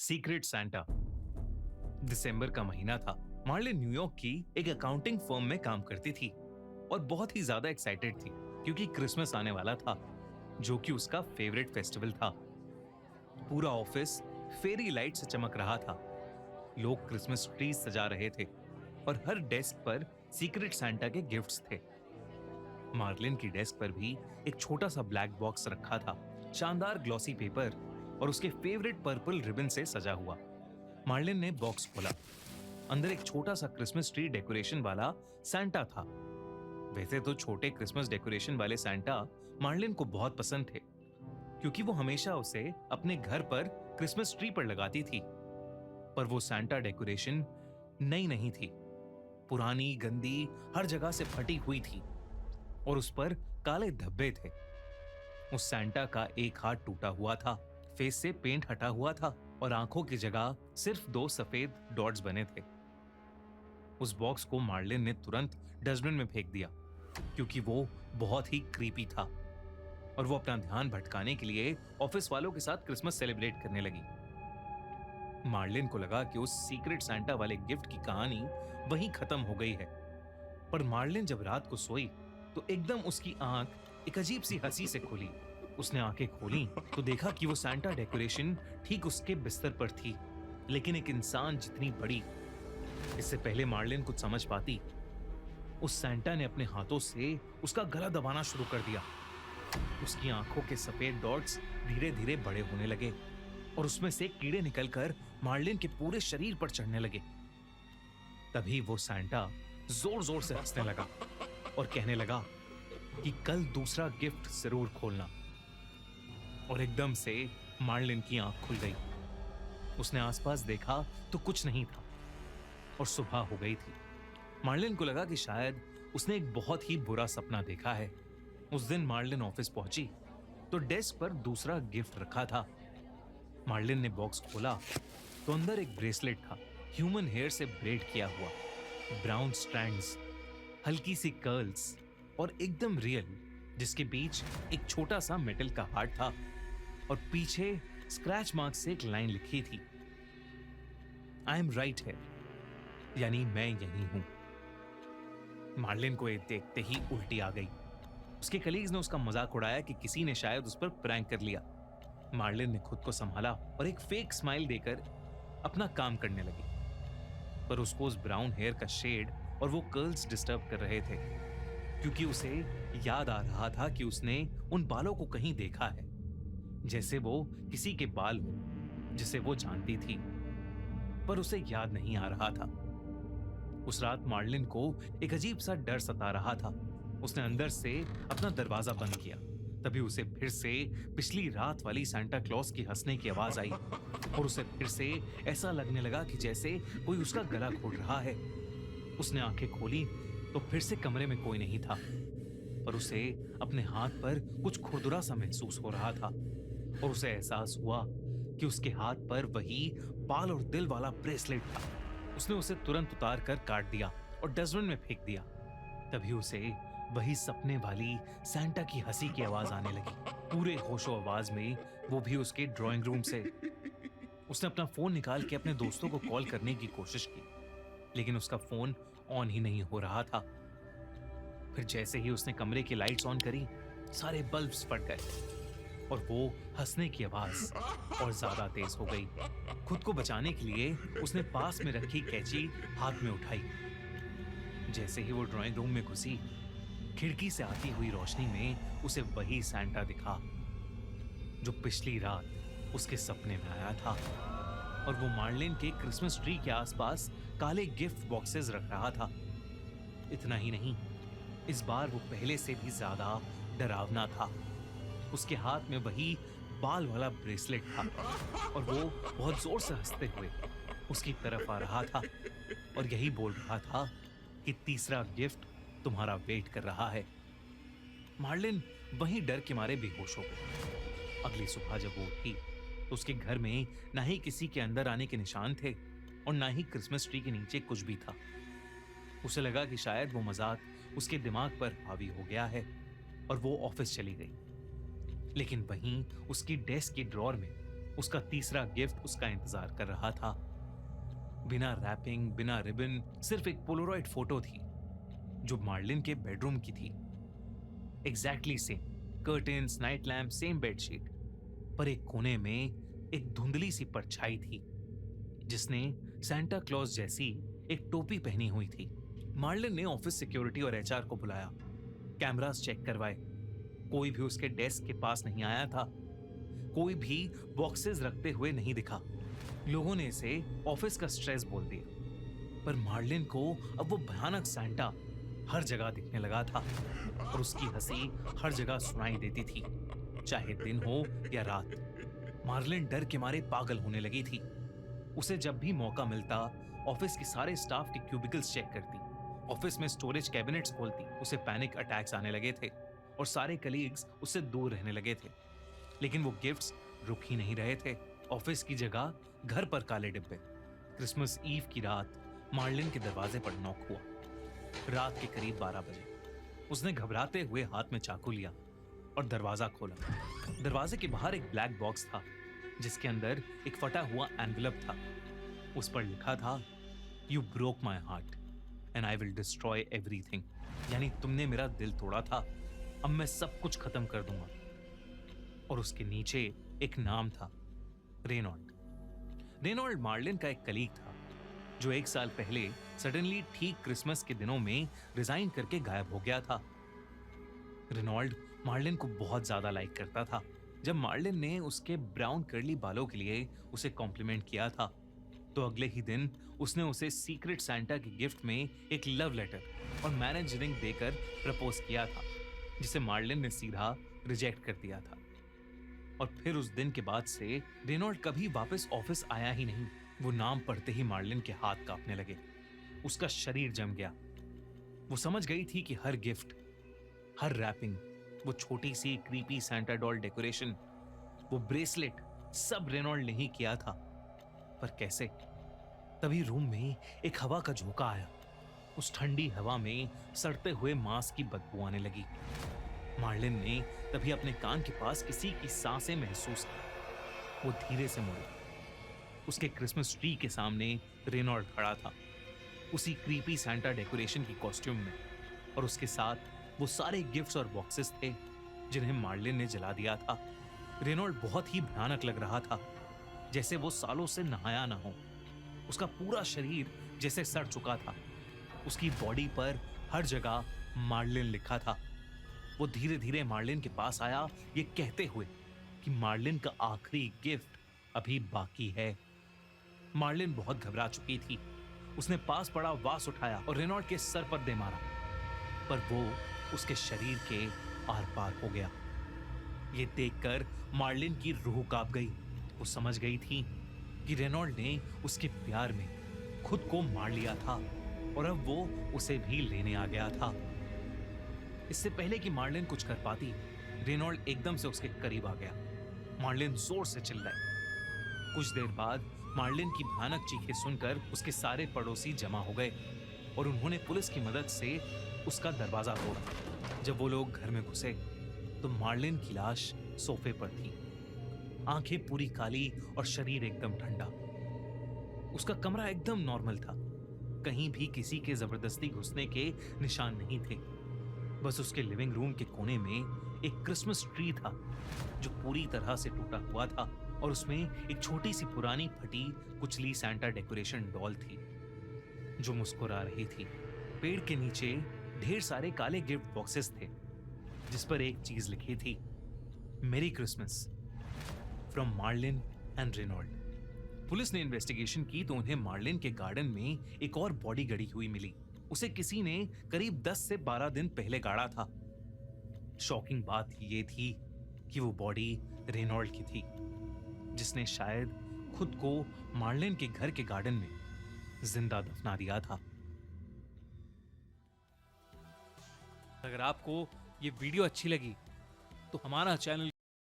Secret Santa. दिसंबर का महीना था। मार्लिन न्यूयॉर्क की एक अकाउंटिंग फर्म में काम करती थी और बहुत ही ज्यादा एक्साइटेड थी क्योंकि क्रिसमस आने वाला था, जो कि उसका फेवरेट फेस्टिवल था। पूरा ऑफिस फेरी लाइट से चमक रहा था। लोग क्रिसमस ट्री सजा रहे थे और हर डेस्क पर सीक्रेट सैंटा के गिफ्ट्स थे। मार्लिन की डेस्क पर भी एक छोटा सा ब्लैक बॉक्स रखा था, शानदार ग्लॉसी पेपर और उसके फेवरेट पर्पल रिबन से सजा हुआ। मार्लिन ने बॉक्स खोला। अंदर एक छोटा सा क्रिसमस ट्री डेकोरेशन वाला सैंटा था। वैसे तो छोटे क्रिसमस डेकोरेशन वाले सैंटा मार्लिन को बहुत पसंद थे, क्योंकि वो हमेशा उसे अपने घर पर क्रिसमस ट्री पर लगाती थी। पर वो सैंटा डेकोरेशन नई नहीं थी, पुरानी, गंदी, हर जगह से फटी हुई थी और उस पर काले धब्बे थे। उस सैंटा का एक हाथ टूटा हुआ था, फेस से पेंट हटा हुआ था और आंखों की जगह सिर्फ 2 सफेद डॉट्स बने थे। उस बॉक्स को मार्लिन ने तुरंत डस्टबिन में फेंक दिया, क्योंकि वो बहुत ही क्रीपी था और वो अपना ध्यान भटकाने के लिए ऑफिस वालों के साथ क्रिसमस सेलिब्रेट करने लगी। मार्लिन को लगा कि उस सीक्रेट सैंटा वाले गिफ्ट की कहानी वहीं खत्म हो गई है। पर मार्लिन जब रात को सोई तो एकदम उसकी आंख एक अजीब सी हंसी से खुली। उसने आंखें खोली तो देखा कि वो सैंटा डेकोरेशन ठीक उसके बिस्तर पर थी, लेकिन एक इंसान जितनी बड़ी। इससे पहले मार्लिन कुछ समझ पाती, उस सैंटा ने अपने हाथों से उसका गला दबाना शुरू कर दिया। उसकी आंखों के सफेद डॉट्स धीरे धीरे बड़े होने लगे और उसमें से कीड़े निकलकर मार्लिन के पूरे शरीर पर चढ़ने लगे। तभी वो सैंटा जोर जोर से हंसने लगा और कहने लगा कि कल दूसरा गिफ्ट जरूर खोलना। और एकदम से मार्लिन की आंख खुल गई। उसने आसपास देखा तो कुछ नहीं था और सुबह हो गई थी। मार्लिन को लगा कि शायद उसने एक बहुत ही बुरा सपना देखा है। उस दिन मार्लिन ऑफिस पहुंची तो डेस्क पर दूसरा गिफ्ट रखा था। मार्लिन ने बॉक्स खोला तो अंदर एक ब्रेसलेट था, ह्यूमन हेयर से ब्रेड किया हुआ, ब्राउन स्ट्रैंड्स, हल्की सी कर्ल्स और एकदम रियल, जिसके बीच एक छोटा सा मेटल का हार्ट था और पीछे स्क्रैच मार्क से एक लाइन लिखी थी, आई एम राइट है, यानी मैं यही हूं। मार्लिन को ये देखते ही उल्टी आ गई। उसके कलीग्स ने उसका मजाक उड़ाया कि किसी ने शायद उस पर प्रैंक कर लिया। मार्लिन ने खुद को संभाला और एक फेक स्माइल देकर अपना काम करने लगी। पर उसको उस ब्राउन हेयर का शेड और वो कर्ल्स डिस्टर्ब कर रहे थे, क्योंकि उसे याद आ रहा था कि उसने उन बालों को कहीं देखा है, जैसे वो किसी के बाल हो जिसे वो जानती थी, पर उसे याद नहीं आ रहा था। उस रात मार्लिन को एक अजीब सा डर सता रहा था। उसने अंदर से अपना दरवाजा बंद किया। तभी उसे फिर से पिछली रात वाली सांता क्लॉज की हंसने की आवाज आई और उसे फिर से ऐसा लगने लगा कि जैसे कोई उसका गला घोट रहा है। उसने आंखें खोली तो फिर से कमरे में कोई नहीं था, पर उसे अपने हाथ पर कुछ खुरदुरा सा महसूस हो रहा था और उसे एहसास हुआ कि उसके हाथ पर वही बाल और दिल वाला ब्रेसलेट था। उसने उसे तुरंत उतार कर काट दिया और डस्टबिन में फेंक दिया। तभी उसे वही सपने वाली सैंटा की हंसी की आवाज आने लगी, पूरे होशो आवाज में, वो भी उसके ड्राइंग रूम से। उसने अपना फोन निकाल के अपने दोस्तों को कॉल करने की कोशिश की, लेकिन उसका फोन ऑन ही नहीं हो रहा था। फिर जैसे ही उसने कमरे की लाइट्स ऑन करी, सारे बल्ब्स फट गए और वो हंसने की आवाज और ज्यादा तेज हो गई। खुद को बचाने के लिए उसने पास में रखी कैंची हाथ में उठाई। जैसे ही वो ड्राइंग रूम में घुसी, खिड़की से आती हुई रोशनी में उसे वही सैंटा दिखा जो पिछली रात उसके सपने में आया था, और वो मार्लिन के क्रिसमस ट्री के आसपास काले गिफ्ट बॉक्सेस रख रहा था। इतना ही नहीं, इस बार वो पहले से भी ज्यादा डरावना था। उसके हाथ में वही बाल वाला ब्रेसलेट था और वो बहुत जोर से हंसते हुए उसकी तरफ आ रहा था और यही बोल रहा था कि तीसरा गिफ्ट तुम्हारा वेट कर रहा है। मार्लिन वहीं डर के मारे बेहोश हो गई। अगली सुबह जब वो उठी तो उसके घर में ना ही किसी के अंदर आने के निशान थे और ना ही क्रिसमस ट्री के नीचे कुछ भी था। उसे लगा कि शायद वो मजाक उसके दिमाग पर हावी हो गया है और वो ऑफिस चली गई। लेकिन वहीं उसकी डेस्क के ड्रॉर में उसका तीसरा गिफ्ट उसका इंतजार कर रहा था। बिना रैपिंग, बिना रिबन, सिर्फ एक पोलोरॉइड फोटो थी जो मार्लिन के बेडरूम की थी। Exactly same curtains, night lamp, same bedsheet, पर एक कोने में एक धुंधली सी परछाई थी जिसने सांता क्लॉज जैसी एक टोपी पहनी हुई थी। मार्लिन ने ऑफिस सिक्योरिटी और एचआर को बुलाया, कैमरास चेक करवाए। कोई भी उसके डेस्क के पास नहीं आया था, कोई भी बॉक्सेस रखते हुए नहीं दिखा। लोगों ने इसे ऑफिस का स्ट्रेस बोल दिया, पर मार्लिन को अब वो भयानक सांता हर जगह दिखने लगा था और उसकी हंसी हर जगह सुनाई देती थी, चाहे दिन हो या रात। मार्लिन डर के मारे पागल होने लगी थी। उसे जब भी मौका मिलता ऑफिस के सारे स्टाफ के क्यूबिकल्स चेक करती, ऑफिस में स्टोरेज कैबिनेट्स खोलती। उसे पैनिक अटैक्स आने लगे थे और सारे कलीग्स उससे दूर रहने लगे थे। लेकिन वो गिफ्ट्स रुक ही नहीं रहे थे। ऑफिस की जगह घर पर काले डिब्बे। क्रिसमस ईव की रात मार्लिन के दरवाजे पर नॉक हुआ। रात के करीब 12 बजे उसने घबराते हुए हाथ में चाकू लिया और दरवाजा खोला। दरवाजे के बाहर एक ब्लैक बॉक्स था जिसके अंदर एक फटा हुआ एनवेलप था। उस पर लिखा था, you broke my heart and I will destroy everything. यानी तुमने मेरा दिल तोड़ा था, अब मैं सब कुछ खत्म कर दूंगा। और उसके नीचे एक नाम था, रेनॉल्ड। रेनॉल्ड मार्लिन का एक कलीग था जो 1 साल पहले सडनली ठीक क्रिसमस के दिनों में रिजाइन करके गायब हो गया था। रेनॉल्ड मार्लिन को बहुत ज्यादा लाइक करता था। जब मार्लिन ने उसके ब्राउन कर्ली बालों के लिए उसे कॉम्प्लीमेंट किया था तो अगले ही दिन उसने उसे सीक्रेट सांता की गिफ्ट में एक लव लेटर और मैरिज रिंग देकर प्रपोज किया था, जिसे मार्लिन ने सीधा रिजेक्ट कर दिया था। और फिर उस दिन के बाद से रेनॉल्ड कभी वापस ऑफिस आया ही नहीं। वो नाम पढ़ते ही मार्लिन के हाथ कांपने लगे, उसका शरीर जम गया। वो समझ गई थी कि हर गिफ्ट, हर रैपिंग, वो छोटी सी क्रीपी सांता डॉल डेकोरेशन, वो ब्रेसलेट, सब रेनॉल्ड ने ही किया था। पर कैसे? तभी रूम में एक हवा का झोंका आया। उस ठंडी हवा में सड़ते हुए मांस की बदबू आने लगी। मार्लिन ने तभी अपने कान के पास किसी की सांसें महसूस की। वो धीरे से मुड़ी। उसके क्रिसमस ट्री के सामने रेनॉल्ड खड़ा था, उसी क्रीपी सांता डेकोरेशन की कॉस्ट्यूम में, और उसके साथ वो सारे गिफ्ट्स और बॉक्सेस थे जिन्हें मार्लिन ने जला दिया था। रेनॉल्ड बहुत ही भयानक लग रहा था, जैसे वो सालों से नहाया ना हो। उसका पूरा शरीर जैसे सड़ चुका था। उसकी बॉडी पर हर जगह मार्लिन लिखा था। वो धीरे धीरे मार्लिन के पास आया, ये कहते हुए कि मार्लिन का आखिरी गिफ्ट अभी बाकी है। मार्लिन बहुत घबरा चुकी थी। उसने पास पड़ा वास उठाया और रेनॉल्ड के सर पर दे मारा, पर वो उसके शरीर के आर पार हो गया। ये देखकर मार्लिन की रूह कांप गई। वो समझ गई थी कि रेनॉल्ड ने उसके प्यार में खुद को मार लिया था और अब वो उसे भी लेने आ गया था। इससे पहले कि मार्लिन कुछ कर पाती, रेनॉल्ड एकदम से उसके करीब आ गया। मार्लिन जोर से चिल्लाई। कुछ देर बाद मार्लिन की भयानक चीखें सुनकर उसके सारे पड़ोसी जमा हो गए और उन्होंने पुलिस की मदद से उसका दरवाजा तोड़ा। जब वो लोग घर में घुसे तो मार्लिन की लाश सोफे पर थी, आंखें पूरी काली और शरीर एकदम ठंडा। उसका कमरा एकदम नॉर्मल था, कहीं भी किसी के जबरदस्ती घुसने के निशान नहीं थे। बस उसके लिविंग रूम के कोने में एक क्रिसमस ट्री था जो पूरी तरह से टूटा हुआ था और उसमें एक छोटी सी पुरानी फटी कुचली सांता डेकोरेशन डॉल थी जो मुस्कुरा रही थी। पेड़ के नीचे ढेर सारे काले गिफ्ट बॉक्सेस थे जिस पर एक चीज लिखी थी, merry Christmas from Marlin and Reynold. Police ने इन्वेस्टिगेशन की तो उन्हें मार्लिन के गार्डन में एक और बॉडी गड़ी हुई मिली। उसे किसी ने करीब 10 से 12 दिन पहले गाड़ा था। शॉकिंग बात यह थी कि वो बॉडी रेनॉल्ड की थी, जिसने शायद खुद को मार्लिन के घर के गार्डन में जिंदा दफना दिया था। अगर आपको ये वीडियो अच्छी लगी तो हमारा चैनल